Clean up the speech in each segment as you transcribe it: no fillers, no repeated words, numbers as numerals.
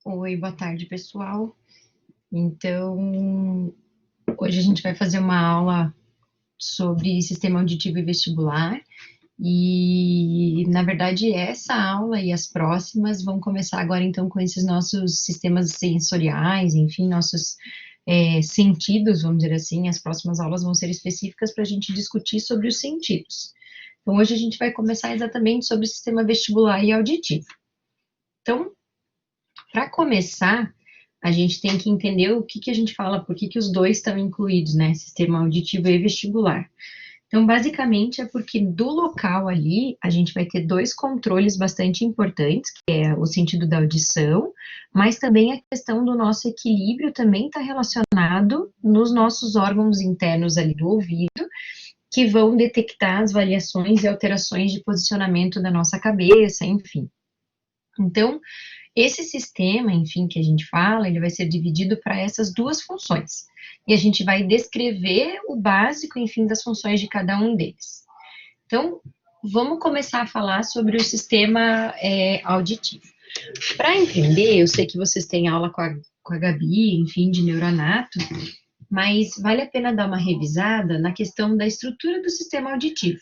Oi, boa tarde, pessoal. Então, hoje a gente vai fazer uma aula sobre sistema auditivo e vestibular. E, na verdade, essa aula e as próximas vão começar agora, então, com esses nossos sistemas sensoriais, enfim, nossos sentidos, vamos dizer assim. As próximas aulas vão ser específicas para a gente discutir sobre os sentidos. Então, hoje a gente vai começar exatamente sobre o sistema vestibular e auditivo. Então, para começar, a gente tem que entender o que a gente fala, por que os dois estão incluídos, né? Sistema auditivo e vestibular. Então, basicamente, é porque do local ali, a gente vai ter dois controles bastante importantes, que é o sentido da audição, mas também a questão do nosso equilíbrio também está relacionado nos nossos órgãos internos ali do ouvido, que vão detectar as variações e alterações de posicionamento da nossa cabeça, enfim. Então, esse sistema, enfim, que a gente fala, ele vai ser dividido para essas duas funções. E a gente vai descrever o básico, enfim, das funções de cada um deles. Então, vamos começar a falar sobre o sistema auditivo. Para entender, eu sei que vocês têm aula com a Gabi, enfim, de neuronato, mas vale a pena dar uma revisada na questão da estrutura do sistema auditivo.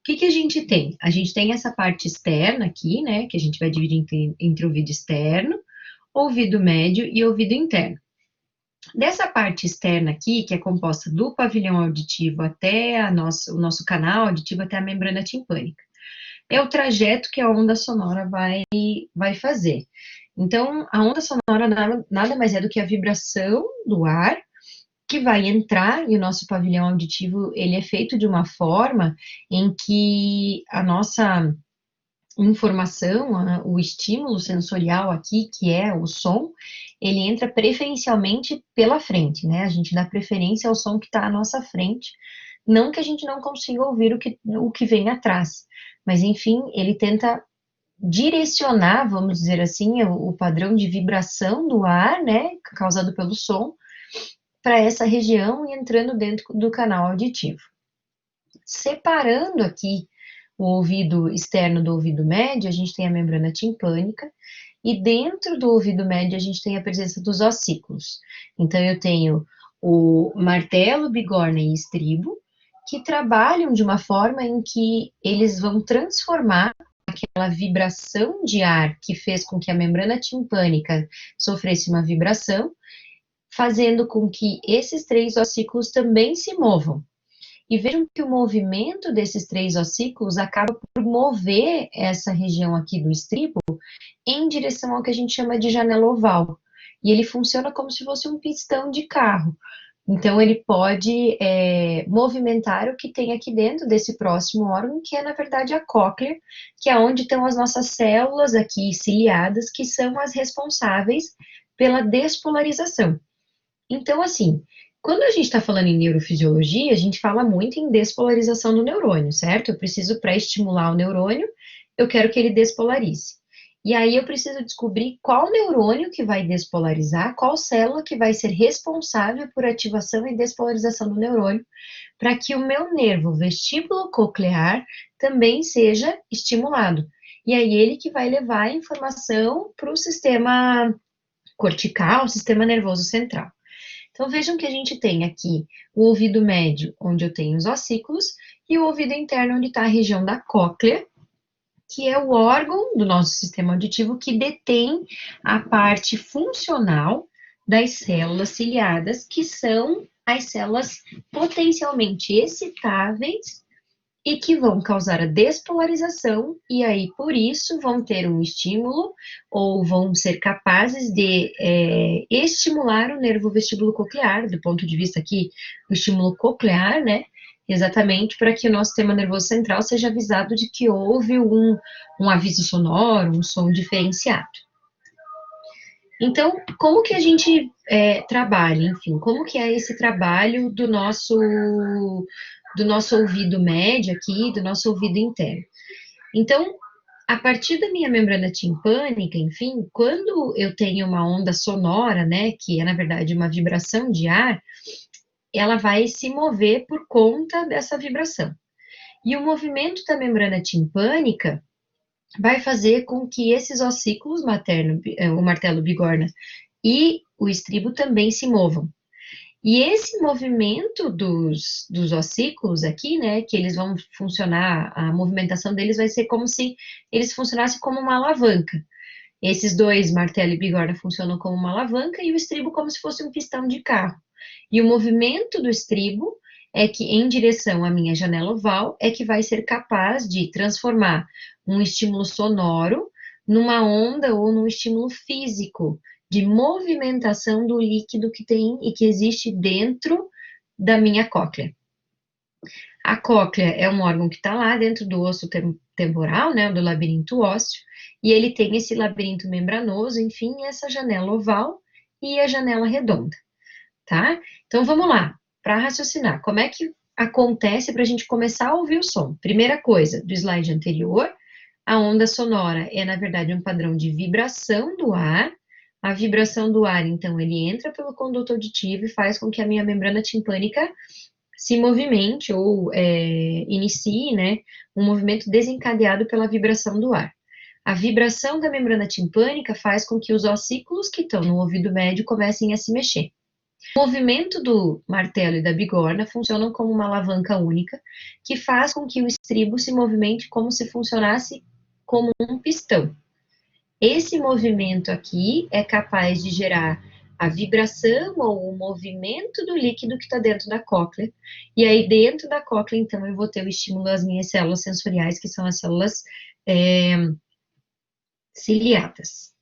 O que a gente tem? A gente tem essa parte externa aqui, né, que a gente vai dividir entre ouvido externo, ouvido médio e ouvido interno. Dessa parte externa aqui, que é composta do pavilhão auditivo até o nosso canal auditivo até a membrana timpânica, é o trajeto que a onda sonora vai fazer. Então, a onda sonora nada mais é do que a vibração do ar que vai entrar, e o nosso pavilhão auditivo, ele é feito de uma forma em que a nossa informação, o estímulo sensorial aqui, que é o som, ele entra preferencialmente pela frente, né? A gente dá preferência ao som que está à nossa frente, não que a gente não consiga ouvir o que vem atrás, mas enfim, ele tenta direcionar, vamos dizer assim, o padrão de vibração do ar, né, causado pelo som, para essa região e entrando dentro do canal auditivo. Separando aqui o ouvido externo do ouvido médio, a gente tem a membrana timpânica, e dentro do ouvido médio a gente tem a presença dos ossículos. Então, eu tenho o martelo, bigorna e estribo, que trabalham de uma forma em que eles vão transformar aquela vibração de ar que fez com que a membrana timpânica sofresse uma vibração, fazendo com que esses três ossículos também se movam. E vejam que o movimento desses três ossículos acaba por mover essa região aqui do estribo em direção ao que a gente chama de janela oval. E ele funciona como se fosse um pistão de carro. Então, ele pode movimentar o que tem aqui dentro desse próximo órgão, que é, na verdade, a cóclea, que é onde estão as nossas células aqui ciliadas, que são as responsáveis pela despolarização. Então, assim, quando a gente está falando em neurofisiologia, a gente fala muito em despolarização do neurônio, certo? Eu preciso, para estimular o neurônio, eu quero que ele despolarize. E aí eu preciso descobrir qual neurônio que vai despolarizar, qual célula que vai ser responsável por ativação e despolarização do neurônio, para que o meu nervo vestíbulo coclear também seja estimulado. E aí ele que vai levar a informação para o sistema cortical, o sistema nervoso central. Então, vejam que a gente tem aqui o ouvido médio, onde eu tenho os ossículos, e o ouvido interno, onde está a região da cóclea, que é o órgão do nosso sistema auditivo que detém a parte funcional das células ciliadas, que são as células potencialmente excitáveis e que vão causar a despolarização, e aí, por isso, vão ter um estímulo ou vão ser capazes de estimular o nervo vestíbulo coclear, do ponto de vista aqui do estímulo coclear, né? Exatamente para que o nosso sistema nervoso central seja avisado de que houve um aviso sonoro, um som diferenciado. Então, como que a gente trabalha, enfim, como que é esse trabalho do nosso ouvido médio aqui, do nosso ouvido interno? Então, a partir da minha membrana timpânica, enfim, quando eu tenho uma onda sonora, né, que é na verdade uma vibração de ar, ela vai se mover por conta dessa vibração. E o movimento da membrana timpânica vai fazer com que esses ossículos materno, o martelo bigorna e o estribo também se movam. E esse movimento dos ossículos aqui, né, que eles vão funcionar, a movimentação deles vai ser como se eles funcionassem como uma alavanca. Esses dois, martelo e bigorna, funcionam como uma alavanca e o estribo como se fosse um pistão de carro. E o movimento do estribo é que, em direção à minha janela oval, é que vai ser capaz de transformar um estímulo sonoro numa onda ou num estímulo físico de movimentação do líquido que tem e que existe dentro da minha cóclea. A cóclea é um órgão que está lá dentro do osso temporal, né, do labirinto ósseo, e ele tem esse labirinto membranoso, enfim, essa janela oval e a janela redonda, tá? Então vamos lá, para raciocinar, como é que acontece para a gente começar a ouvir o som? Primeira coisa, do slide anterior, a onda sonora é, na verdade, um padrão de vibração do ar. A vibração do ar, então, ele entra pelo conduto auditivo e faz com que a minha membrana timpânica se movimente ou inicie, né, um movimento desencadeado pela vibração do ar. A vibração da membrana timpânica faz com que os ossículos que estão no ouvido médio comecem a se mexer. O movimento do martelo e da bigorna funcionam como uma alavanca única, que faz com que o estribo se movimente como se funcionasse como um pistão. Esse movimento aqui é capaz de gerar a vibração ou o movimento do líquido que está dentro da cóclea. E aí, dentro da cóclea, então, eu vou ter o estímulo das minhas células sensoriais, que são as células ciliadas.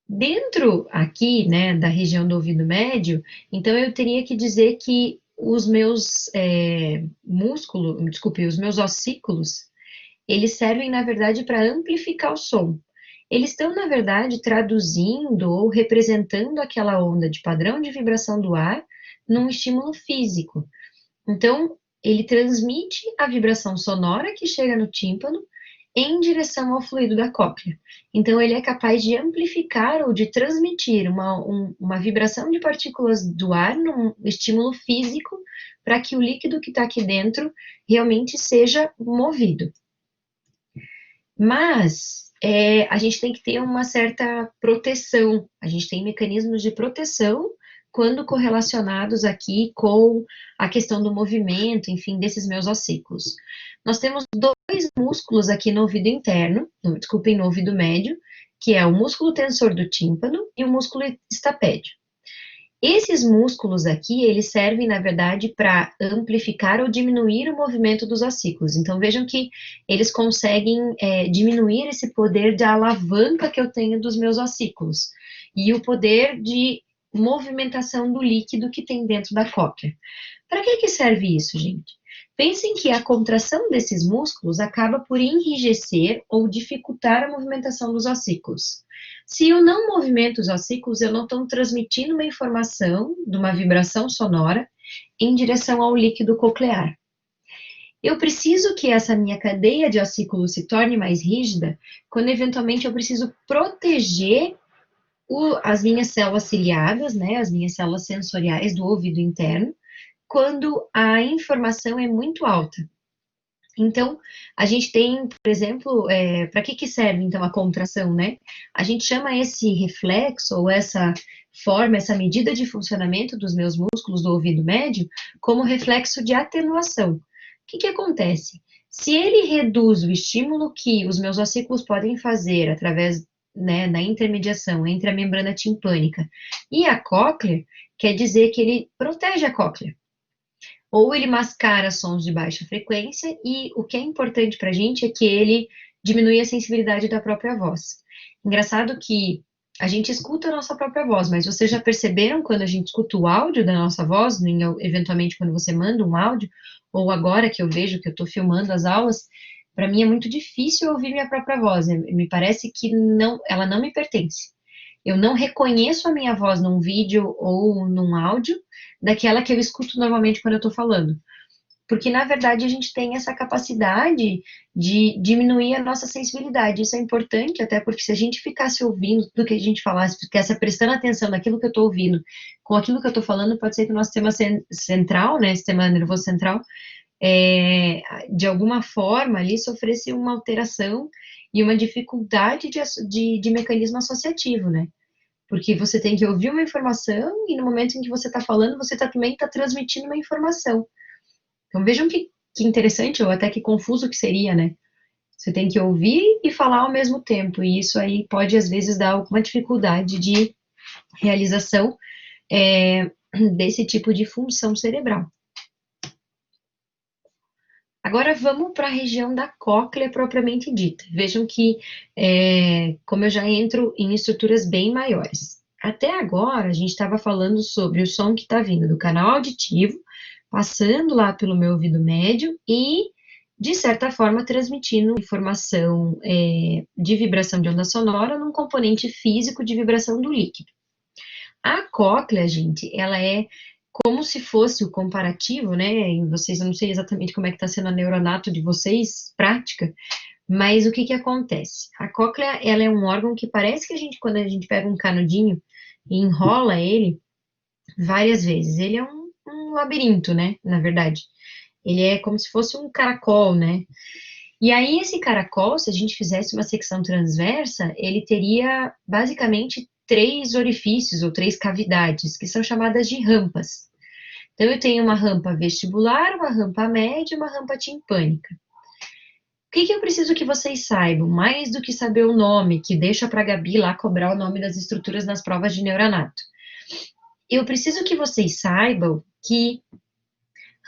Dentro aqui, né, da região do ouvido médio, então eu teria que dizer que os meus os meus ossículos, eles servem, na verdade, para amplificar o som. Eles estão, na verdade, traduzindo ou representando aquela onda de padrão de vibração do ar num estímulo físico. Então, ele transmite a vibração sonora que chega no tímpano em direção ao fluido da cóclea. Então, ele é capaz de amplificar ou de transmitir uma vibração de partículas do ar num estímulo físico para que o líquido que está aqui dentro realmente seja movido. Mas a gente tem que ter uma certa proteção, a gente tem mecanismos de proteção quando correlacionados aqui com a questão do movimento, enfim, desses meus ossículos. Nós temos dois músculos aqui no ouvido interno, no ouvido médio, que é o músculo tensor do tímpano e o músculo estapédio. Esses músculos aqui, eles servem, na verdade, para amplificar ou diminuir o movimento dos ossículos. Então, vejam que eles conseguem diminuir esse poder de alavanca que eu tenho dos meus ossículos e o poder de movimentação do líquido que tem dentro da cóclea. Para que serve isso, gente? Pensem que a contração desses músculos acaba por enrijecer ou dificultar a movimentação dos ossículos. Se eu não movimento os ossículos, eu não estou transmitindo uma informação de uma vibração sonora em direção ao líquido coclear. Eu preciso que essa minha cadeia de ossículos se torne mais rígida quando eventualmente eu preciso proteger as minhas células ciliadas, né, as minhas células sensoriais do ouvido interno, quando a informação é muito alta. Então, a gente tem, por exemplo, para que serve, então, a contração, né? A gente chama esse reflexo, ou essa forma, essa medida de funcionamento dos meus músculos do ouvido médio, como reflexo de atenuação. O que acontece? Se ele reduz o estímulo que os meus ossículos podem fazer através, né, da intermediação entre a membrana timpânica e a cóclea, quer dizer que ele protege a cóclea. Ou ele mascara sons de baixa frequência, e o que é importante para a gente é que ele diminui a sensibilidade da própria voz. Engraçado que a gente escuta a nossa própria voz, mas vocês já perceberam quando a gente escuta o áudio da nossa voz, eventualmente quando você manda um áudio, ou agora que eu vejo que eu estou filmando as aulas, para mim é muito difícil ouvir minha própria voz, me parece que ela não me pertence. Eu não reconheço a minha voz num vídeo ou num áudio daquela que eu escuto normalmente quando eu estou falando. Porque, na verdade, a gente tem essa capacidade de diminuir a nossa sensibilidade. Isso é importante, até porque se a gente ficasse ouvindo tudo que a gente falasse, ficasse prestando atenção naquilo que eu estou ouvindo, com aquilo que eu estou falando, pode ser que o nosso sistema central, né, sistema nervoso central, de alguma forma ali sofresse uma alteração e uma dificuldade de mecanismo associativo, né? Porque você tem que ouvir uma informação e no momento em que você está falando, você também está transmitindo uma informação. Então vejam que interessante, ou até que confuso que seria, né? Você tem que ouvir e falar ao mesmo tempo, e isso aí pode, às vezes, dar alguma dificuldade de realização desse tipo de função cerebral. Agora vamos para a região da cóclea propriamente dita. Vejam que, como eu já entro em estruturas bem maiores. Até agora, a gente estava falando sobre o som que está vindo do canal auditivo, passando lá pelo meu ouvido médio e, de certa forma, transmitindo informação de vibração de onda sonora num componente físico de vibração do líquido. A cóclea, gente, ela é como se fosse o comparativo, né? Em vocês, eu não sei exatamente como é que está sendo a neuronato de vocês, prática, mas o que que acontece? A cóclea, ela é um órgão que parece que quando a gente pega um canudinho e enrola ele várias vezes, ele é um labirinto, né? Na verdade, ele é como se fosse um caracol, né? E aí, esse caracol, se a gente fizesse uma secção transversa, ele teria basicamente três orifícios ou três cavidades, que são chamadas de rampas. Então, eu tenho uma rampa vestibular, uma rampa média e uma rampa timpânica. O que eu preciso que vocês saibam, mais do que saber o nome, que deixa para a Gabi lá cobrar o nome das estruturas nas provas de neuranato? Eu preciso que vocês saibam que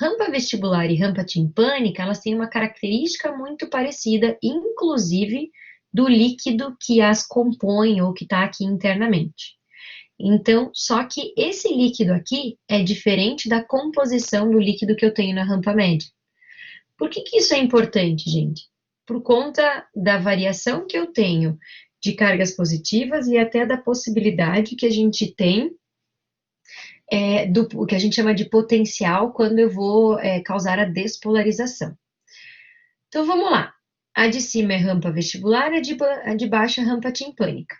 rampa vestibular e rampa timpânica, elas têm uma característica muito parecida, inclusive do líquido que as compõe ou que está aqui internamente. Então, só que esse líquido aqui é diferente da composição do líquido que eu tenho na rampa média. Por que isso é importante, gente? Por conta da variação que eu tenho de cargas positivas e até da possibilidade que a gente tem do que a gente chama de potencial quando eu vou causar a despolarização. Então, vamos lá. A de cima é rampa vestibular, a de baixo é rampa timpânica.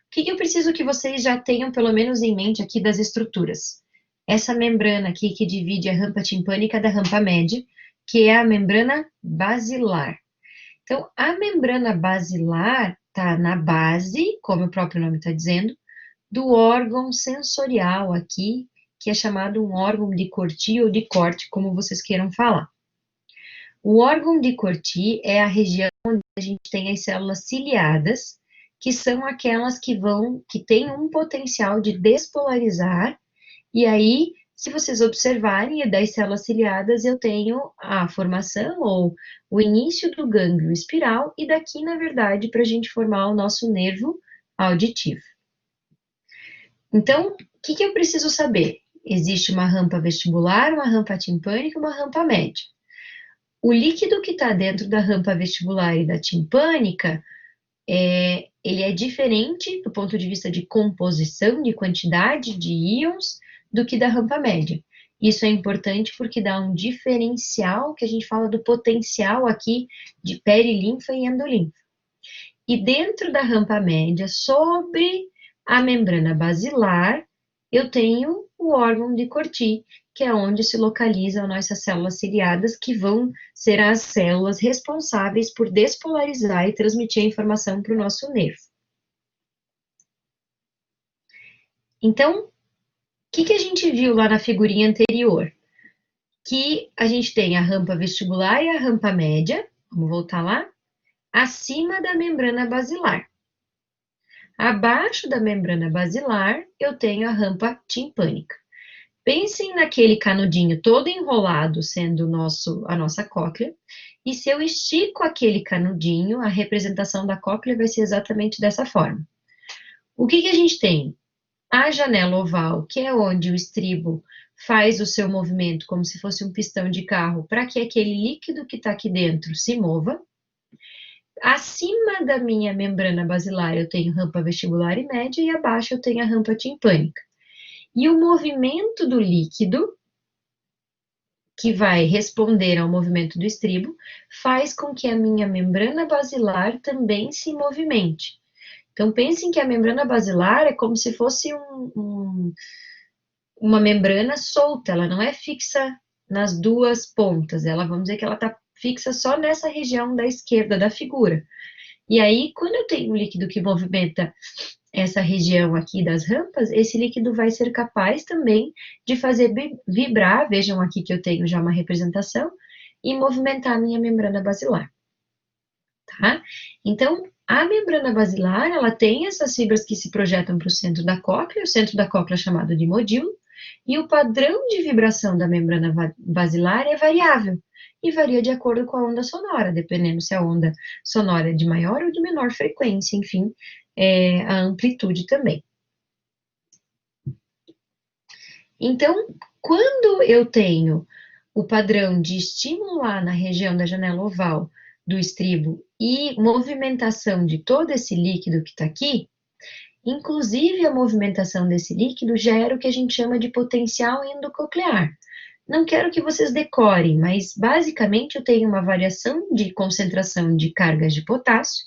O que eu preciso que vocês já tenham pelo menos em mente aqui das estruturas? Essa membrana aqui que divide a rampa timpânica da rampa média, que é a membrana basilar. Então, a membrana basilar está na base, como o próprio nome está dizendo, do órgão sensorial aqui, que é chamado um órgão de Corti ou de corte, como vocês queiram falar. O órgão de Corti é a região onde a gente tem as células ciliadas, que são aquelas que têm um potencial de despolarizar, e aí, se vocês observarem, das células ciliadas eu tenho a formação ou o início do gânglio espiral, e daqui, na verdade, para a gente formar o nosso nervo auditivo. Então, o que eu preciso saber? Existe uma rampa vestibular, uma rampa timpânica e uma rampa média. O líquido que está dentro da rampa vestibular e da timpânica, ele é diferente do ponto de vista de composição, de quantidade de íons, do que da rampa média. Isso é importante porque dá um diferencial, que a gente fala do potencial aqui de perilinfa e endolinfa. E dentro da rampa média, sobre a membrana basilar, eu tenho o órgão de Corti, que é onde se localizam nossas células ciliadas, que vão ser as células responsáveis por despolarizar e transmitir a informação para o nosso nervo. Então, o que a gente viu lá na figurinha anterior? Que a gente tem a rampa vestibular e a rampa média, vamos voltar lá, acima da membrana basilar. Abaixo da membrana basilar, eu tenho a rampa timpânica. Pensem naquele canudinho todo enrolado, sendo a nossa cóclea, e se eu estico aquele canudinho, a representação da cóclea vai ser exatamente dessa forma. O que a gente tem? A janela oval, que é onde o estribo faz o seu movimento como se fosse um pistão de carro, para que aquele líquido que está aqui dentro se mova. Acima da minha membrana basilar eu tenho rampa vestibular e média, e abaixo eu tenho a rampa timpânica. E o movimento do líquido, que vai responder ao movimento do estribo, faz com que a minha membrana basilar também se movimente. Então, pensem que a membrana basilar é como se fosse uma membrana solta, ela não é fixa nas duas pontas. Ela, vamos dizer que ela está fixa só nessa região da esquerda da figura. E aí, quando eu tenho um líquido que movimenta essa região aqui das rampas, esse líquido vai ser capaz também de fazer vibrar, vejam aqui que eu tenho já uma representação, e movimentar a minha membrana basilar, tá? Então, a membrana basilar, ela tem essas fibras que se projetam para o centro da cóclea, o centro da cóclea é chamado de modíolo, e o padrão de vibração da membrana basilar é variável, e varia de acordo com a onda sonora, dependendo se a onda sonora é de maior ou de menor frequência, enfim, a amplitude também. Então, quando eu tenho o padrão de estímulo lá na região da janela oval do estribo e movimentação de todo esse líquido que está aqui, inclusive a movimentação desse líquido gera o que a gente chama de potencial endococlear. Não quero que vocês decorem, mas basicamente eu tenho uma variação de concentração de cargas de potássio,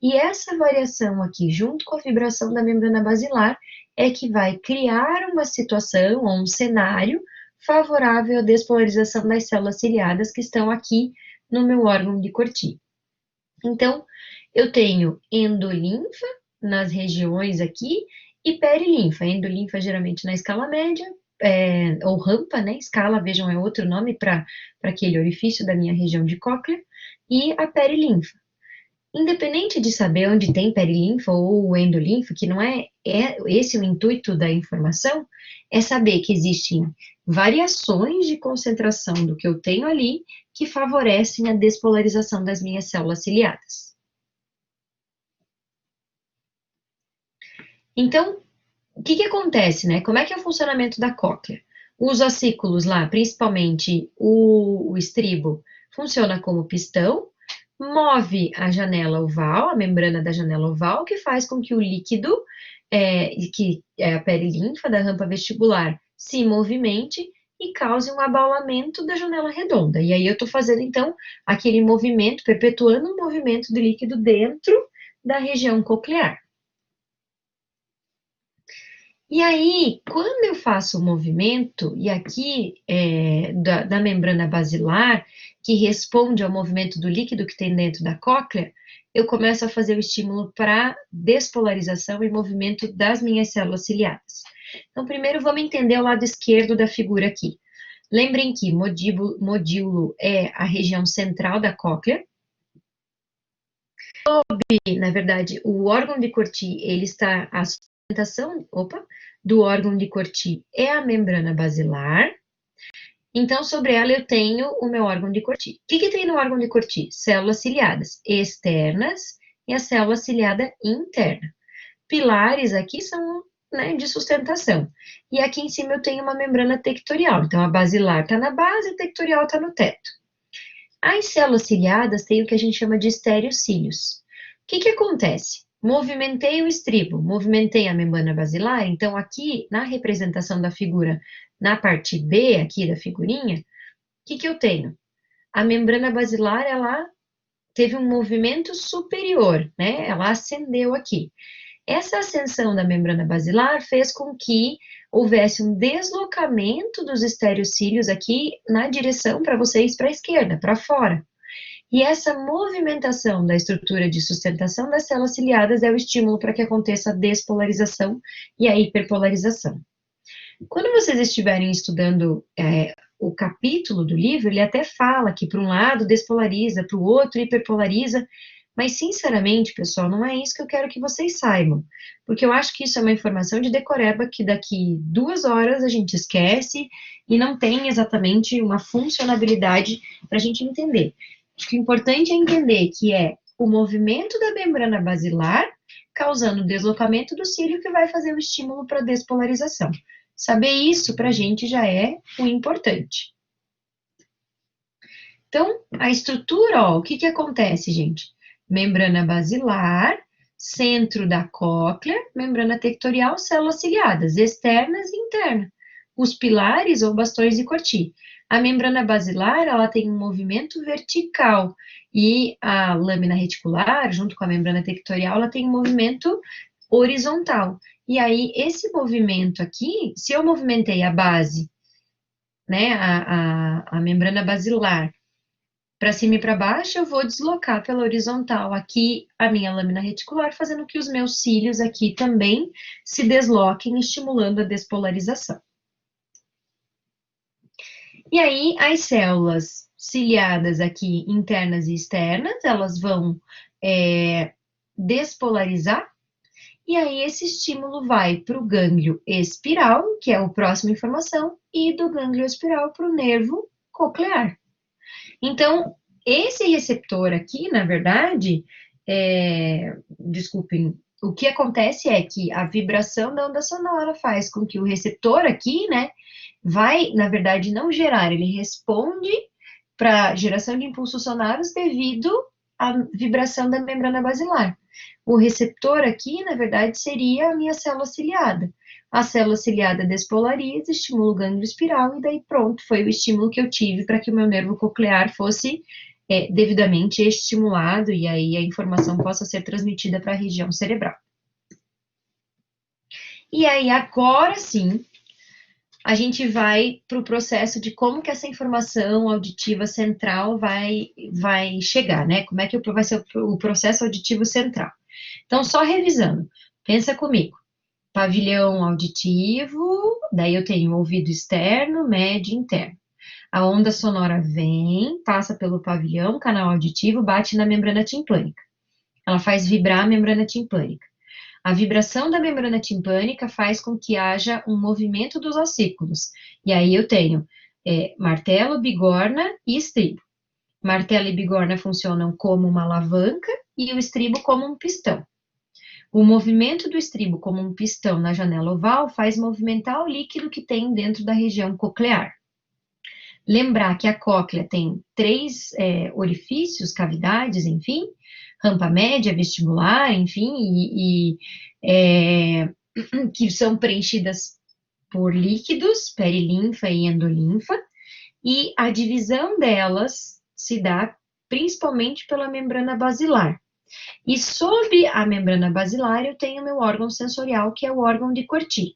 e essa variação aqui, junto com a vibração da membrana basilar, é que vai criar uma situação ou um cenário favorável à despolarização das células ciliadas que estão aqui no meu órgão de Corti. Então, eu tenho endolinfa nas regiões aqui e perilinfa. Endolinfa geralmente na escala média, ou rampa, né? Escala, vejam, é outro nome para aquele orifício da minha região de cóclea, e a perilinfa. Independente de saber onde tem perilinfa ou endolinfa, que não é esse o intuito da informação, é saber que existem variações de concentração do que eu tenho ali que favorecem a despolarização das minhas células ciliadas. Então, o que acontece, né? Como é que é o funcionamento da cóclea? Os ossículos lá, principalmente o estribo, funciona como pistão, move a janela oval, a membrana da janela oval, que faz com que o líquido, que é a perilinfa da rampa vestibular, se movimente e cause um abaulamento da janela redonda. E aí eu estou fazendo, então, aquele movimento, perpetuando o movimento do líquido dentro da região coclear. E aí, quando eu faço o movimento, e aqui da membrana basilar, que responde ao movimento do líquido que tem dentro da cóclea, eu começo a fazer o estímulo para despolarização e movimento das minhas células ciliadas. Então, primeiro vamos entender o lado esquerdo da figura aqui. Lembrem que modíolo é a região central da cóclea. Na verdade, o órgão de Corti, ele está a sustentação, do órgão de Corti é a membrana basilar. Então, sobre ela eu tenho o meu órgão de Corti. O que tem no órgão de Corti? Células ciliadas externas e a célula ciliada interna. Pilares aqui são, né, de sustentação. E aqui em cima eu tenho uma membrana tectorial. Então, a basilar está na base, a tectorial está no teto. As células ciliadas têm o que a gente chama de estereocílios. O que acontece? Movimentei o estribo, movimentei a membrana basilar, então aqui na representação da figura, na parte B aqui da figurinha, o que eu tenho? A membrana basilar, ela teve um movimento superior, né? Ela ascendeu aqui. Essa ascensão da membrana basilar fez com que houvesse um deslocamento dos estereocílios aqui na direção para vocês para a esquerda, para fora. E essa movimentação da estrutura de sustentação das células ciliadas é o estímulo para que aconteça a despolarização e a hiperpolarização. Quando vocês estiverem estudando o capítulo do livro, ele até fala que para um lado despolariza, para o outro hiperpolariza, mas sinceramente, pessoal, não é isso que eu quero que vocês saibam, porque eu acho que isso é uma informação de decoreba que daqui 2 horas a gente esquece e não tem exatamente uma funcionalidade para a gente entender. Acho que o importante é entender que é o movimento da membrana basilar causando o deslocamento do cílio que vai fazer o estímulo para despolarização. Saber isso para a gente já é o importante. Então, a estrutura, ó, o que acontece, gente? Membrana basilar, centro da cóclea, membrana tectorial, células ciliadas, externas e internas. Os pilares ou bastões de Corti. A membrana basilar, ela tem um movimento vertical e a lâmina reticular, junto com a membrana tectorial, ela tem um movimento horizontal. E aí, esse movimento aqui, se eu movimentei a base né, a membrana basilar para cima e para baixo, eu vou deslocar pela horizontal aqui a minha lâmina reticular, fazendo que os meus cílios aqui também se desloquem, estimulando a despolarização. E aí, as células ciliadas aqui, internas e externas, elas vão despolarizar, e aí esse estímulo vai para o gânglio espiral, que é a próxima informação, e do gânglio espiral para o nervo coclear. Então, esse receptor aqui, na verdade, desculpem, o que acontece é que a vibração da onda sonora faz com que o receptor aqui, né, vai, na verdade, não gerar, ele responde para geração de impulsos sonoros devido à vibração da membrana basilar. O receptor aqui, na verdade, seria a minha célula ciliada. A célula ciliada despolariza, estimula o gânglio espiral, e daí pronto, foi o estímulo que eu tive para que o meu nervo coclear fosse devidamente estimulado, e aí a informação possa ser transmitida para a região cerebral. E aí, agora sim, a gente vai para o processo de como que essa informação auditiva central vai chegar, né? Como é que vai ser o processo auditivo central. Então, só revisando, pensa comigo. Pavilhão auditivo, daí eu tenho ouvido externo, médio e interno. A onda sonora vem, passa pelo pavilhão, canal auditivo, bate na membrana timpânica. Ela faz vibrar a membrana timpânica. A vibração da membrana timpânica faz com que haja um movimento dos ossículos. E aí eu tenho martelo, bigorna e estribo. Martelo e bigorna funcionam como uma alavanca e o estribo como um pistão. O movimento do estribo como um pistão na janela oval faz movimentar o líquido que tem dentro da região coclear. Lembrar que a cóclea tem 3 orifícios, cavidades, enfim, rampa média, vestibular, enfim, que são preenchidas por líquidos, perilinfa e endolinfa, e a divisão delas se dá principalmente pela membrana basilar. E sob a membrana basilar eu tenho meu órgão sensorial, que é o órgão de Corti.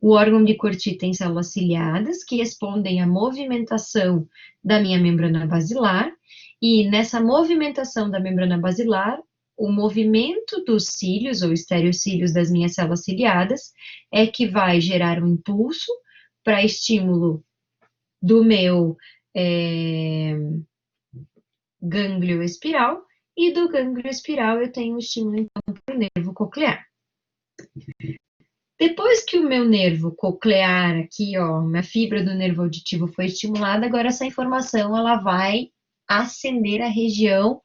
O órgão de Corti tem células ciliadas que respondem à movimentação da minha membrana basilar, e nessa movimentação da membrana basilar, o movimento dos cílios ou estereocílios das minhas células ciliadas é que vai gerar um impulso para estímulo do meu gânglio espiral, e do gânglio espiral eu tenho o estímulo então para o nervo coclear. Depois que o meu nervo coclear aqui, ó, minha fibra do nervo auditivo foi estimulada, agora essa informação ela vai ascender a região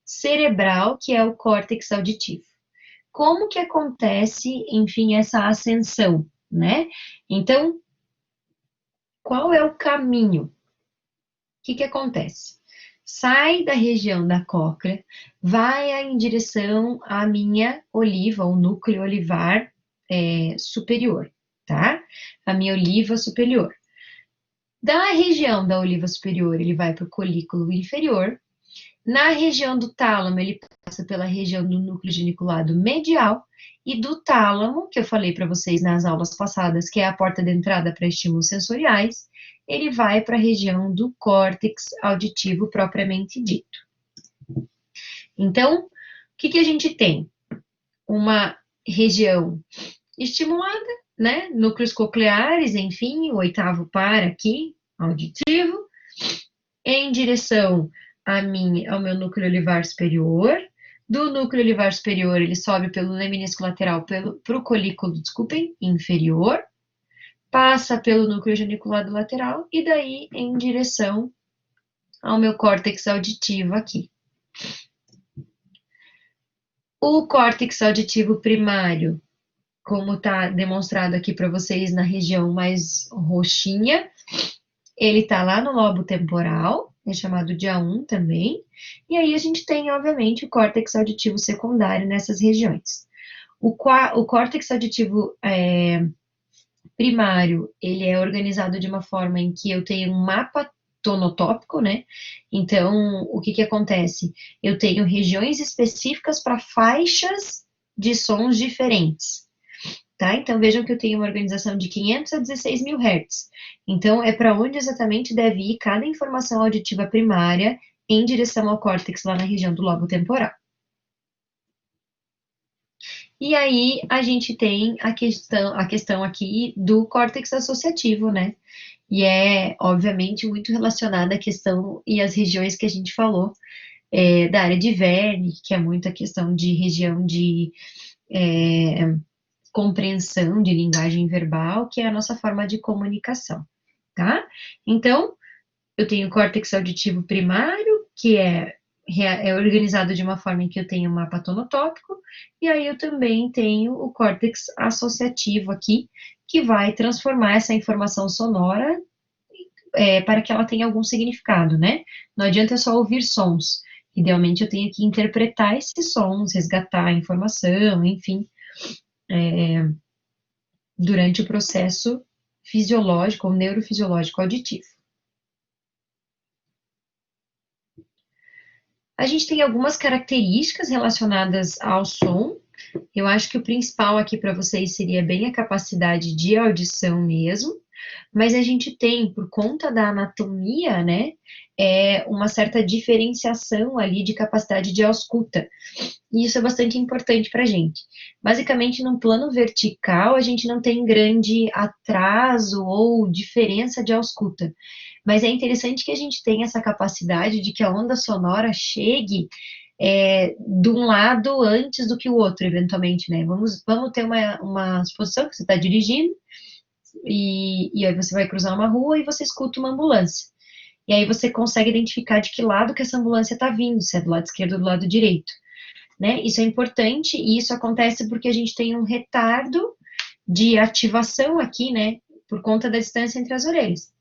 cerebral, que é o córtex auditivo. Como que acontece, enfim, essa ascensão, né? Então, qual é o caminho? O que acontece? Sai da região da cóclea, vai em direção à minha oliva, ou núcleo olivar superior, tá? A minha oliva superior. Da região da oliva superior, ele vai para o colículo inferior. Na região do tálamo, ele passa pela região do núcleo geniculado medial, e do tálamo, que eu falei para vocês nas aulas passadas, que é a porta de entrada para estímulos sensoriais, ele vai para a região do córtex auditivo propriamente dito. Então, o que a gente tem? Uma região estimulada, né? Núcleos cocleares, enfim, o 8º par aqui, auditivo, em direção ao meu núcleo olivar superior. Do núcleo olivar superior, ele sobe pelo leminisco lateral para o colículo, inferior, passa pelo núcleo geniculado lateral e daí em direção ao meu córtex auditivo aqui. O córtex auditivo primário, como está demonstrado aqui para vocês na região mais roxinha, ele está lá no lobo temporal, é chamado de A1 também, e aí a gente tem, obviamente, o córtex auditivo secundário nessas regiões. O córtex auditivo primário, ele é organizado de uma forma em que eu tenho um mapa tonotópico, né? Então, o que acontece? Eu tenho regiões específicas para faixas de sons diferentes. tá? Então, vejam que eu tenho uma organização de 500 a 16 mil Hz. Então, é para onde exatamente deve ir cada informação auditiva primária em direção ao córtex lá na região do lobo temporal. E aí, a gente tem a questão aqui do córtex associativo, né? E é, obviamente, muito relacionada à questão e às regiões que a gente falou, da área de Wernicke, que é muito a questão de região de compreensão de linguagem verbal, que é a nossa forma de comunicação, tá? Então, eu tenho o córtex auditivo primário, que é organizado de uma forma em que eu tenho um mapa tonotópico, e aí eu também tenho o córtex associativo aqui, que vai transformar essa informação sonora para que ela tenha algum significado, né? Não adianta eu só ouvir sons. Idealmente eu tenho que interpretar esses sons, resgatar a informação, enfim, durante o processo fisiológico ou neurofisiológico auditivo. A gente tem algumas características relacionadas ao som. Eu acho que o principal aqui para vocês seria bem a capacidade de audição mesmo, mas a gente tem, por conta da anatomia, né, uma certa diferenciação ali de capacidade de ausculta. E isso é bastante importante para a gente. Basicamente, no plano vertical, a gente não tem grande atraso ou diferença de ausculta. Mas é interessante que a gente tenha essa capacidade de que a onda sonora chegue de um lado antes do que o outro, eventualmente, né? Vamos ter uma suposição que você está dirigindo e aí você vai cruzar uma rua e você escuta uma ambulância. E aí você consegue identificar de que lado que essa ambulância está vindo, se é do lado esquerdo ou do lado direito. Né? Isso é importante e isso acontece porque a gente tem um retardo de ativação aqui, né, por conta da distância entre as orelhas.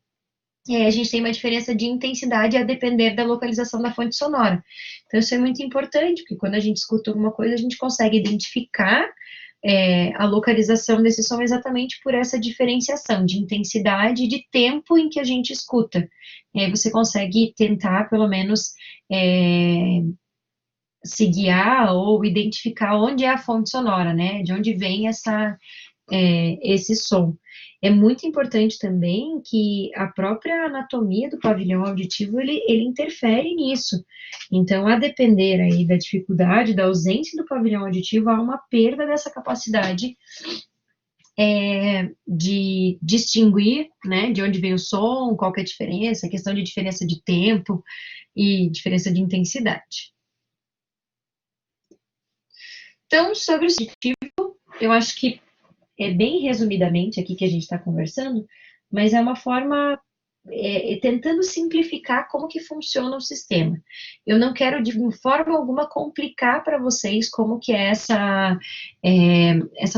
E aí a gente tem uma diferença de intensidade a depender da localização da fonte sonora. Então isso é muito importante, porque quando a gente escuta alguma coisa, a gente consegue identificar a localização desse som exatamente por essa diferenciação de intensidade e de tempo em que a gente escuta. E aí você consegue tentar, pelo menos, se guiar ou identificar onde é a fonte sonora, né? De onde vem esse som. É muito importante também que a própria anatomia do pavilhão auditivo, ele interfere nisso. Então, a depender aí da dificuldade, da ausência do pavilhão auditivo, há uma perda dessa capacidade de distinguir, né, de onde vem o som, qual que é a diferença, a questão de diferença de tempo e diferença de intensidade. Então, sobre o sensitivo, eu acho que é bem resumidamente aqui que a gente está conversando, mas é uma forma tentando simplificar como que funciona o sistema. Eu não quero de forma alguma complicar para vocês como que é essa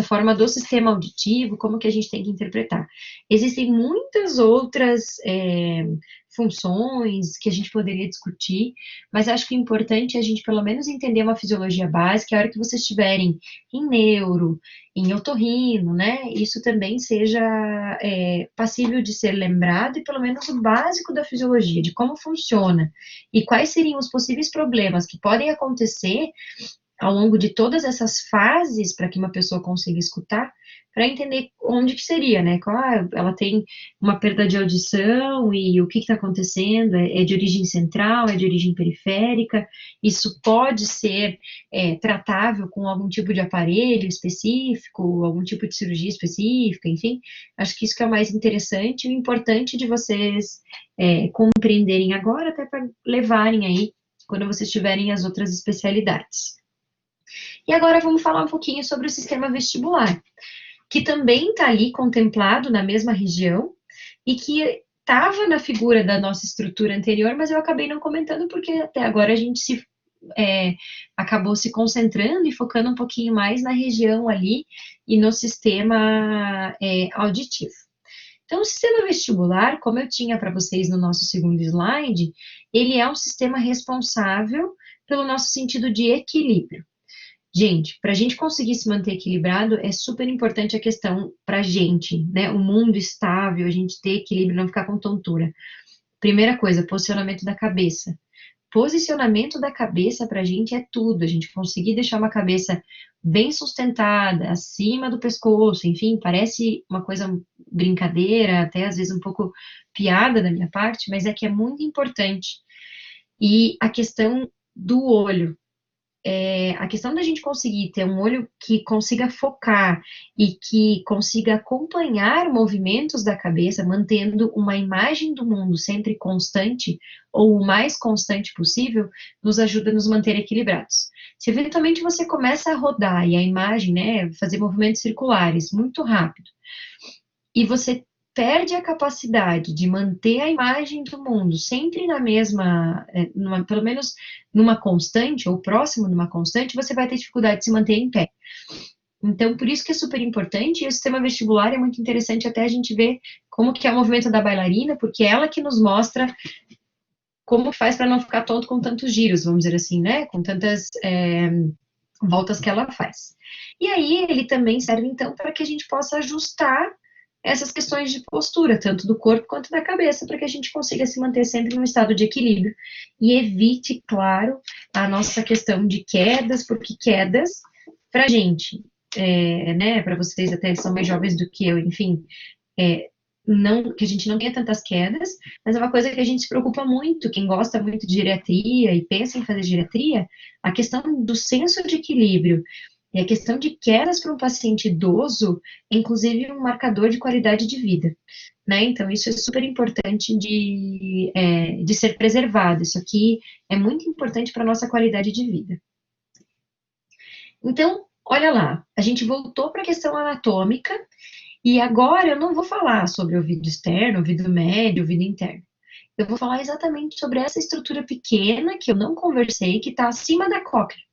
forma do sistema auditivo, como que a gente tem que interpretar. Existem muitas outras funções que a gente poderia discutir, mas acho que o importante é a gente pelo menos entender uma fisiologia básica, a hora que vocês estiverem em neuro, em otorrino, né, isso também seja passível de ser lembrado e pelo menos o básico da fisiologia, de como funciona e quais seriam os possíveis problemas que podem acontecer ao longo de todas essas fases para que uma pessoa consiga escutar, para entender onde que seria, né? Ela tem uma perda de audição e o que está acontecendo, é de origem central, é de origem periférica, isso pode ser tratável com algum tipo de aparelho específico, algum tipo de cirurgia específica, enfim, acho que isso que é o mais interessante e o importante de vocês compreenderem agora, até para levarem aí, quando vocês tiverem as outras especialidades. E agora vamos falar um pouquinho sobre o sistema vestibular, que também está ali contemplado na mesma região e que estava na figura da nossa estrutura anterior, mas eu acabei não comentando porque até agora a gente acabou se concentrando e focando um pouquinho mais na região ali e no sistema auditivo. Então, o sistema vestibular, como eu tinha para vocês no nosso segundo slide, ele é um sistema responsável pelo nosso sentido de equilíbrio. Gente, para a gente conseguir se manter equilibrado, é super importante a questão para a gente, né? O mundo estável, a gente ter equilíbrio, não ficar com tontura. Primeira coisa, posicionamento da cabeça. posicionamento da cabeça para a gente é tudo. A gente conseguir deixar uma cabeça bem sustentada, acima do pescoço, enfim, parece uma coisa brincadeira, até às vezes um pouco piada da minha parte, mas é que é muito importante. E a questão do olho, a questão da gente conseguir ter um olho que consiga focar e que consiga acompanhar movimentos da cabeça, mantendo uma imagem do mundo sempre constante, ou o mais constante possível, nos ajuda a nos manter equilibrados. Se eventualmente você começa a rodar e a imagem, né, fazer movimentos circulares muito rápido, e você perde a capacidade de manter a imagem do mundo sempre na mesma, pelo menos numa constante, ou próximo de uma constante, você vai ter dificuldade de se manter em pé. Então, por isso que é super importante, e o sistema vestibular é muito interessante até a gente ver como que é o movimento da bailarina, porque é ela que nos mostra como faz para não ficar tonto com tantos giros, vamos dizer assim, né, com tantas voltas que ela faz. E aí, ele também serve, então, para que a gente possa ajustar essas questões de postura, tanto do corpo quanto da cabeça, para que a gente consiga se manter sempre num estado de equilíbrio e evite, claro, a nossa questão de quedas, porque quedas, para a gente, né, para vocês até são mais jovens do que eu, enfim, não, que a gente não tenha tantas quedas, mas é uma coisa que a gente se preocupa muito, quem gosta muito de geriatria e pensa em fazer geriatria, a questão do senso de equilíbrio e a questão de quedas para um paciente idoso é, inclusive, um marcador de qualidade de vida, né? Então, isso é super importante de ser preservado. Isso aqui é muito importante para a nossa qualidade de vida. Então, olha lá, a gente voltou para a questão anatômica, e agora eu não vou falar sobre ouvido externo, ouvido médio, ouvido interno. Eu vou falar exatamente sobre essa estrutura pequena que eu não conversei, que está acima da cóclea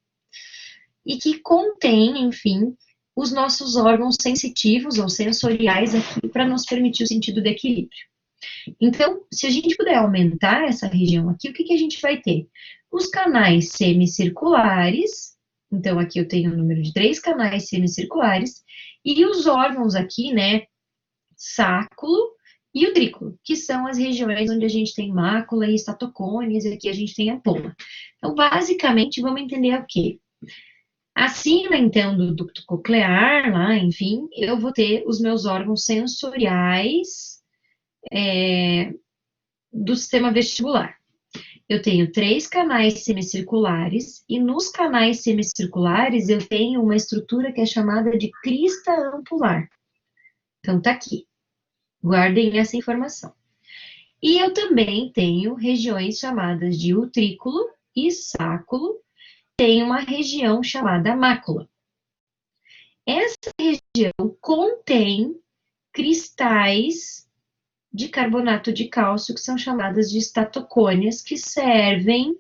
e que contém, enfim, os nossos órgãos sensitivos ou sensoriais aqui para nos permitir o sentido de equilíbrio. Então, se a gente puder aumentar essa região aqui, o que, que a gente vai ter? Os canais semicirculares, então aqui eu tenho o número de 3 canais semicirculares, e os órgãos aqui, né, sáculo e udrículo, que são as regiões onde a gente tem mácula e estatocônias, e aqui a gente tem a poma. Então, basicamente, vamos entender o quê? Acima, então, do ducto coclear, lá, enfim, eu vou ter os meus órgãos sensoriais do sistema vestibular. Eu tenho 3 canais semicirculares, e nos canais semicirculares eu tenho uma estrutura que é chamada de crista ampular. Então, tá aqui. Guardem essa informação. E eu também tenho regiões chamadas de utrículo e sáculo, tem uma região chamada mácula. Essa região contém cristais de carbonato de cálcio, que são chamadas de estatocônias, que servem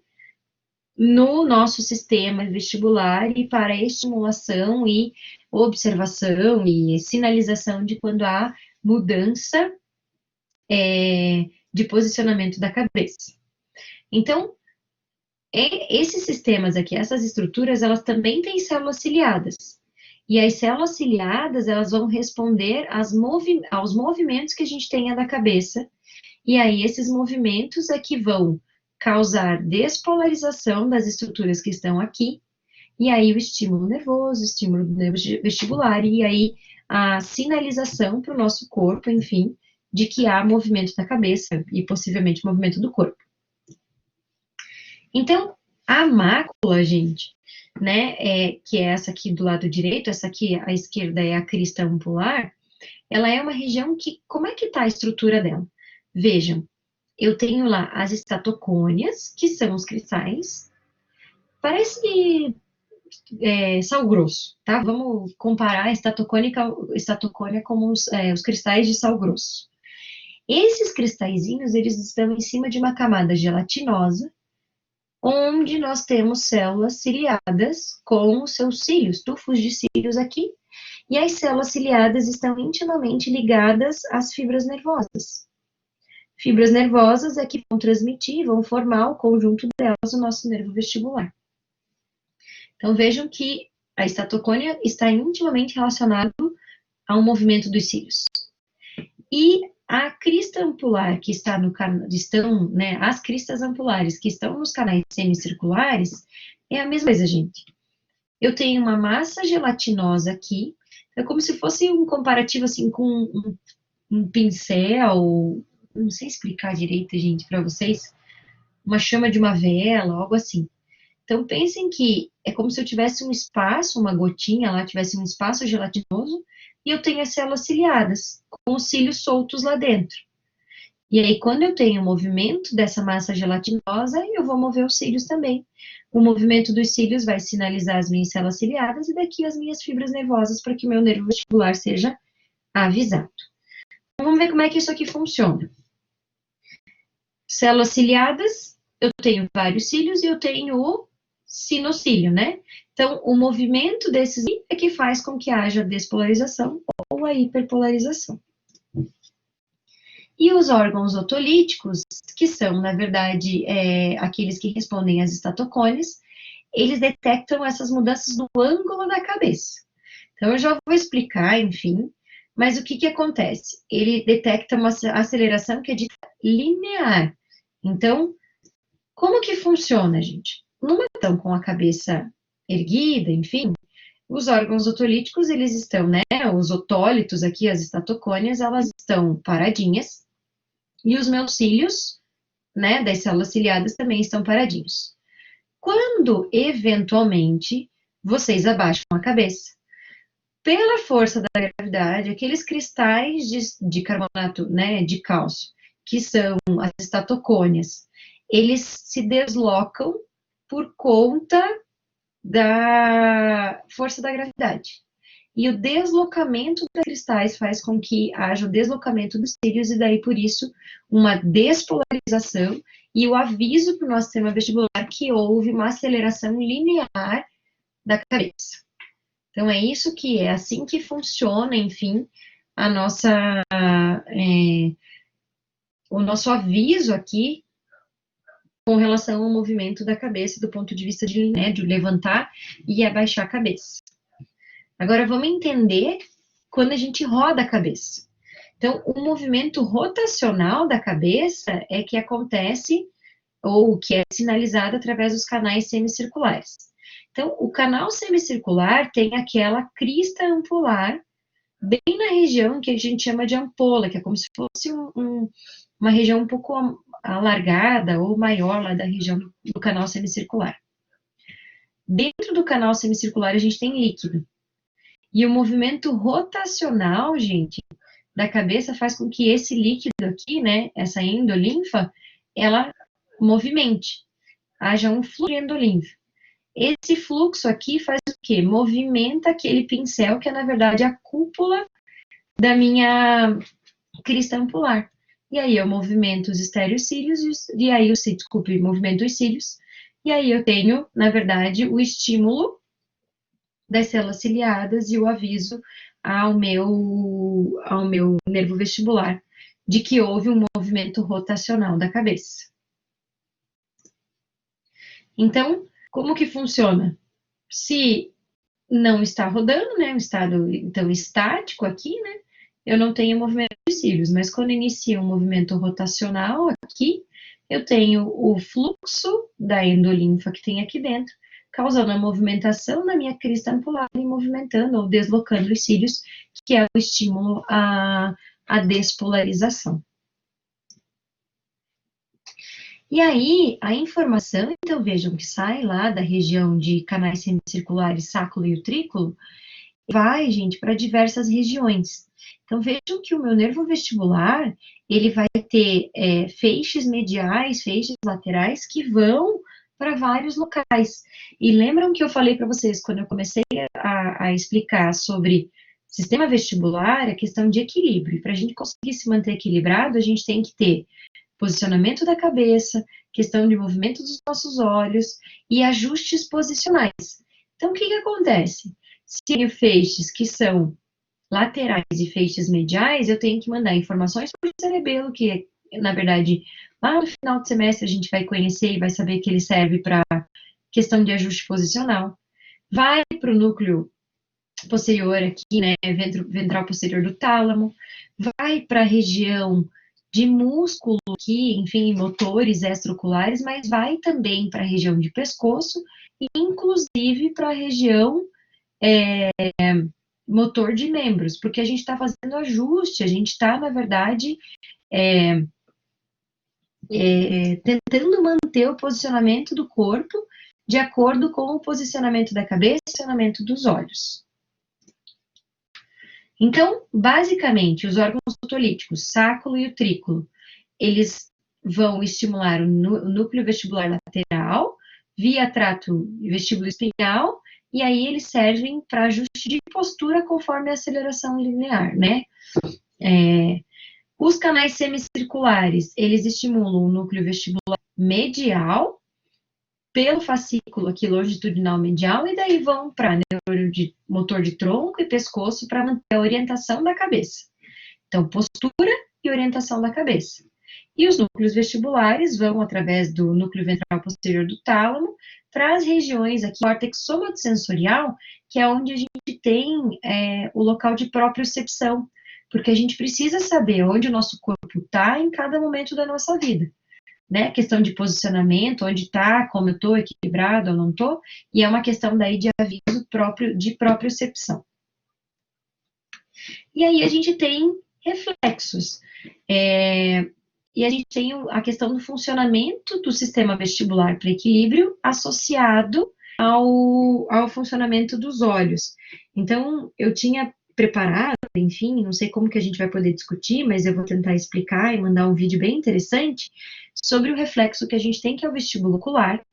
no nosso sistema vestibular e para estimulação e observação e sinalização de quando há mudança de posicionamento da cabeça. Então, esses sistemas aqui, essas estruturas, elas também têm células ciliadas. E as células ciliadas, elas vão responder aos movimentos que a gente tenha da cabeça, e aí esses movimentos é que vão causar despolarização das estruturas que estão aqui, e aí o estímulo nervoso, o estímulo vestibular, e aí a sinalização para o nosso corpo, enfim, de que há movimento da cabeça e possivelmente movimento do corpo. Então, a mácula, gente, né, que é essa aqui do lado direito, essa aqui à esquerda é a crista ampular, ela é uma região que, como é que está a estrutura dela? Vejam, eu tenho lá as estatocônias, que são os cristais, parece sal grosso, tá? Vamos comparar a estatocônia como os cristais de sal grosso. Esses cristalzinhos, eles estão em cima de uma camada gelatinosa, onde nós temos células ciliadas com os seus cílios, tufos de cílios aqui, e as células ciliadas estão intimamente ligadas às fibras nervosas. Fibras nervosas é que vão transmitir, vão formar o conjunto delas, o nosso nervo vestibular. Então, vejam que a estatocônia está intimamente relacionado ao movimento dos cílios. E A crista ampular que está no canal, né, as cristas ampulares que estão nos canais semicirculares, é a mesma coisa, gente. Eu tenho uma massa gelatinosa aqui, é como se fosse um comparativo, assim, com um pincel, não sei explicar direito, gente, para vocês, uma chama de uma vela, algo assim. Então, pensem que é como se eu tivesse um espaço, uma gotinha lá, tivesse um espaço gelatinoso, e eu tenho as células ciliadas, com os cílios soltos lá dentro. E aí, quando eu tenho o movimento dessa massa gelatinosa, eu vou mover os cílios também. O movimento dos cílios vai sinalizar as minhas células ciliadas e daqui as minhas fibras nervosas para que meu nervo vestibular seja avisado. Então, vamos ver como é que isso aqui funciona. Células ciliadas, eu tenho vários cílios e eu tenho o sinocílio, né? Então, o movimento desses é que faz com que haja despolarização ou a hiperpolarização. E os órgãos otolíticos, que são, na verdade, aqueles que respondem às estatocônias, eles detectam essas mudanças no ângulo da cabeça. Então, eu já vou explicar, enfim, mas o que que acontece? Ele detecta uma aceleração que é dita linear. Então, como que funciona, gente? Numa estão com a cabeça erguida, enfim, os órgãos otolíticos, eles estão, né, os otólitos aqui, as estatocônias, elas estão paradinhas, e os meus cílios, né, das células ciliadas também estão paradinhos. Quando, eventualmente, vocês abaixam a cabeça, pela força da gravidade, aqueles cristais de carbonato, né, de cálcio, que são as estatocônias, eles se deslocam por conta da força da gravidade. E o deslocamento dos cristais faz com que haja o deslocamento dos cílios, e daí, por isso, uma despolarização e o aviso para o nosso sistema vestibular que houve uma aceleração linear da cabeça. Então, é isso que é assim que funciona, enfim, a nossa, o nosso aviso aqui com relação ao movimento da cabeça do ponto de vista de, né, de levantar e abaixar a cabeça. Agora, vamos entender quando a gente roda a cabeça. Então, o movimento rotacional da cabeça é que acontece, ou que é sinalizado através dos canais semicirculares. Então, o canal semicircular tem aquela crista ampular, bem na região que a gente chama de ampola, que é como se fosse uma região um pouco alargada ou maior lá da região do canal semicircular. Dentro do canal semicircular, a gente tem líquido. E o movimento rotacional, gente, da cabeça faz com que esse líquido aqui, né, essa endolinfa, ela movimente, haja um fluxo de endolinfa. Esse fluxo aqui faz o quê? Movimenta aquele pincel, que é, na verdade, a cúpula da minha crista ampular. E aí eu movimento os estereocílios, e aí eu, desculpe, movimento os cílios, e aí eu tenho, na verdade, o estímulo das células ciliadas e o aviso ao meu nervo vestibular de que houve um movimento rotacional da cabeça. Então, como que funciona? Se não está rodando, né, um estado então estático aqui, né, eu não tenho movimento dos cílios, mas quando inicia um movimento rotacional aqui, eu tenho o fluxo da endolinfa que tem aqui dentro, causando a movimentação da minha crista ampular e movimentando ou deslocando os cílios, que é o estímulo à despolarização. E aí, a informação, então vejam que sai lá da região de canais semicirculares, sáculo e utrículo, vai, gente, para diversas regiões. Então, vejam que o meu nervo vestibular, ele vai ter feixes mediais, feixes laterais, que vão para vários locais. E lembram que eu falei para vocês, quando eu comecei a explicar sobre sistema vestibular, a questão de equilíbrio. Para a gente conseguir se manter equilibrado, a gente tem que ter posicionamento da cabeça, questão de movimento dos nossos olhos e ajustes posicionais. Então, o que acontece? Se tenho feixes que são laterais e feixes mediais, eu tenho que mandar informações para o cerebelo, que, na verdade, lá no final do semestre a gente vai conhecer e vai saber que ele serve para questão de ajuste posicional. Vai para o núcleo posterior aqui, né, ventral posterior do tálamo, vai para a região de músculo aqui, enfim, motores extraoculares, mas vai também para a região de pescoço e inclusive para a região motor de membros, porque a gente está fazendo ajuste, a gente está, na verdade, tentando manter o posicionamento do corpo de acordo com o posicionamento da cabeça e o posicionamento dos olhos. Então, basicamente, os órgãos otolíticos, sáculo e utrículo, eles vão estimular o núcleo vestibular lateral, via trato vestíbulo espinhal, e aí eles servem para ajuste de postura conforme a aceleração linear, né? Os canais semicirculares, eles estimulam o núcleo vestibular medial, pelo fascículo aqui longitudinal medial, e daí vão para motor de tronco e pescoço para manter a orientação da cabeça. Então, postura e orientação da cabeça. E os núcleos vestibulares vão através do núcleo ventral posterior do tálamo para as regiões aqui, córtex somatosensorial, que é onde a gente tem o local de propriocepção, porque a gente precisa saber onde o nosso corpo está em cada momento da nossa vida. Né, questão de posicionamento, onde está, como eu estou, equilibrado ou não estou, e é uma questão daí de aviso próprio, de propriocepção. E aí a gente tem reflexos, e a gente tem a questão do funcionamento do sistema vestibular para equilíbrio associado ao funcionamento dos olhos. Então, eu tinha preparado, enfim, não sei como que a gente vai poder discutir, mas eu vou tentar explicar e mandar um vídeo bem interessante sobre o reflexo que a gente tem, que é o vestíbulo ocular,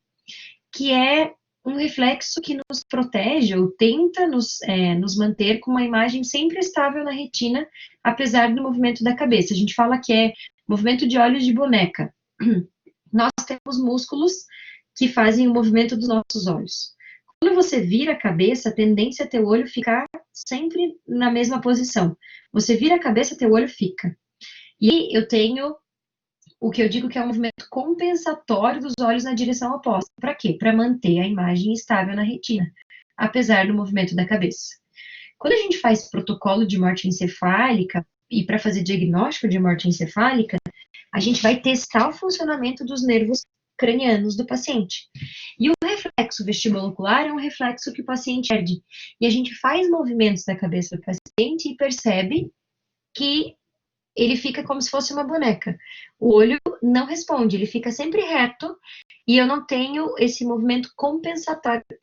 que é um reflexo que nos protege ou tenta nos manter com uma imagem sempre estável na retina, apesar do movimento da cabeça. A gente fala que é movimento de olhos de boneca. Nós temos músculos que fazem o movimento dos nossos olhos. Quando você vira a cabeça, a tendência é teu olho ficar sempre na mesma posição. Você vira a cabeça, teu olho fica. E eu tenho o que eu digo que é um movimento compensatório dos olhos na direção oposta. Para quê? Para manter a imagem estável na retina, apesar do movimento da cabeça. Quando a gente faz protocolo de morte encefálica, e para fazer diagnóstico de morte encefálica, a gente vai testar o funcionamento dos nervos cranianos do paciente. E o reflexo vestibulocular é um reflexo que o paciente perde. E a gente faz movimentos da cabeça do paciente e percebe que ele fica como se fosse uma boneca. O olho não responde, ele fica sempre reto, e eu não tenho esse movimento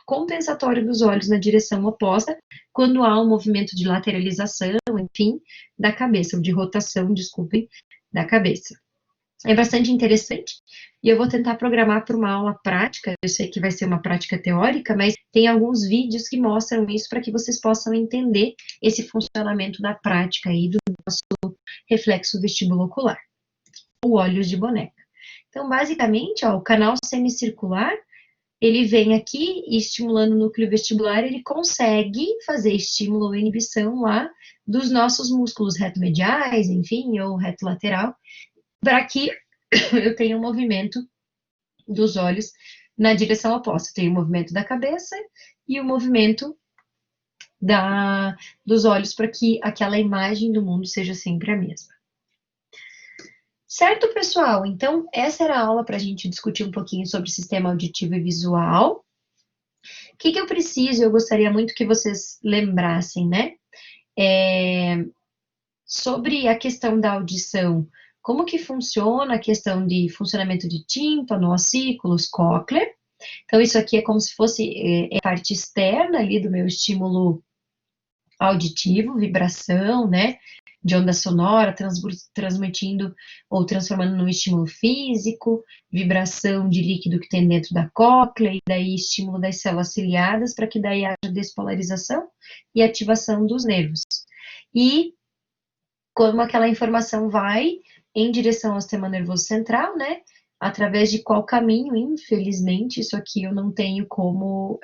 compensatório dos olhos na direção oposta, quando há um movimento de lateralização, enfim, da cabeça, ou de rotação, desculpem, da cabeça. É bastante interessante, e eu vou tentar programar para uma aula prática. Eu sei que vai ser uma prática teórica, mas tem alguns vídeos que mostram isso para que vocês possam entender esse funcionamento da prática aí do nosso reflexo vestibulocular, ou olhos de boneca. Então, basicamente, ó, o canal semicircular, ele vem aqui e estimulando o núcleo vestibular, ele consegue fazer estímulo ou inibição lá dos nossos músculos retomediais, enfim, ou retolateral, para que eu tenha um movimento dos olhos na direção oposta. Tem o movimento da cabeça e o movimento dos olhos para que aquela imagem do mundo seja sempre a mesma. Certo, pessoal? Então, essa era a aula para a gente discutir um pouquinho sobre sistema auditivo e visual. O que eu preciso, eu gostaria muito que vocês lembrassem, né? Sobre a questão da audição, como que funciona a questão de funcionamento de tímpano, ossículos, cóclea. Então, isso aqui é como se fosse a parte externa ali do meu estímulo auditivo, vibração, né, de onda sonora, transmitindo ou transformando num estímulo físico, vibração de líquido que tem dentro da cóclea, e daí estímulo das células ciliadas, para que daí haja despolarização e ativação dos nervos. E como aquela informação vai em direção ao sistema nervoso central, né, através de qual caminho, infelizmente, isso aqui eu não tenho como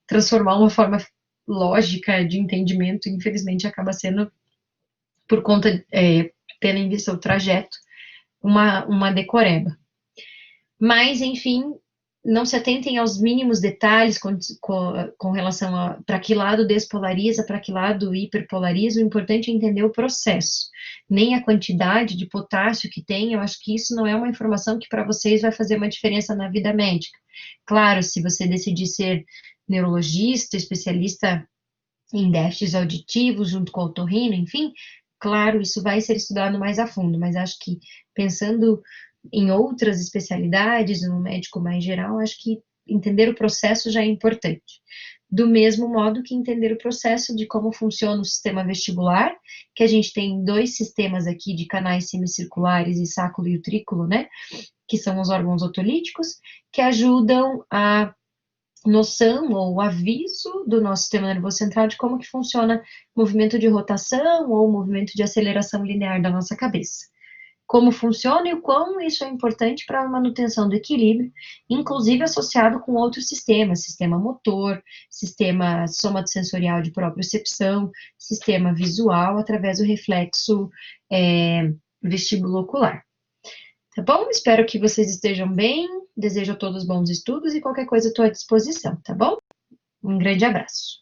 transformar uma forma lógica de entendimento, infelizmente acaba sendo, por conta, tendo em vista o trajeto, uma decoreba. Mas, enfim, não se atentem aos mínimos detalhes com relação a para que lado despolariza, para que lado hiperpolariza, o importante é entender o processo, nem a quantidade de potássio que tem, eu acho que isso não é uma informação que para vocês vai fazer uma diferença na vida médica. Claro, se você decidir ser neurologista, especialista em déficits auditivos, junto com o otorrino, enfim, claro, isso vai ser estudado mais a fundo, mas acho que pensando em outras especialidades, no médico mais geral, acho que entender o processo já é importante. Do mesmo modo que entender o processo de como funciona o sistema vestibular, que a gente tem dois sistemas aqui de canais semicirculares e sáculo e utrículo, né, que são os órgãos otolíticos, que ajudam a noção ou aviso do nosso sistema nervoso central de como que funciona o movimento de rotação ou o movimento de aceleração linear da nossa cabeça. Como funciona e o quão isso é importante para a manutenção do equilíbrio, inclusive associado com outros sistemas, sistema motor, sistema somatosensorial de propriocepção, sistema visual, através do reflexo vestibulo-ocular. Tá bom? Espero que vocês estejam bem. Desejo a todos bons estudos e qualquer coisa estou à disposição, tá bom? Um grande abraço.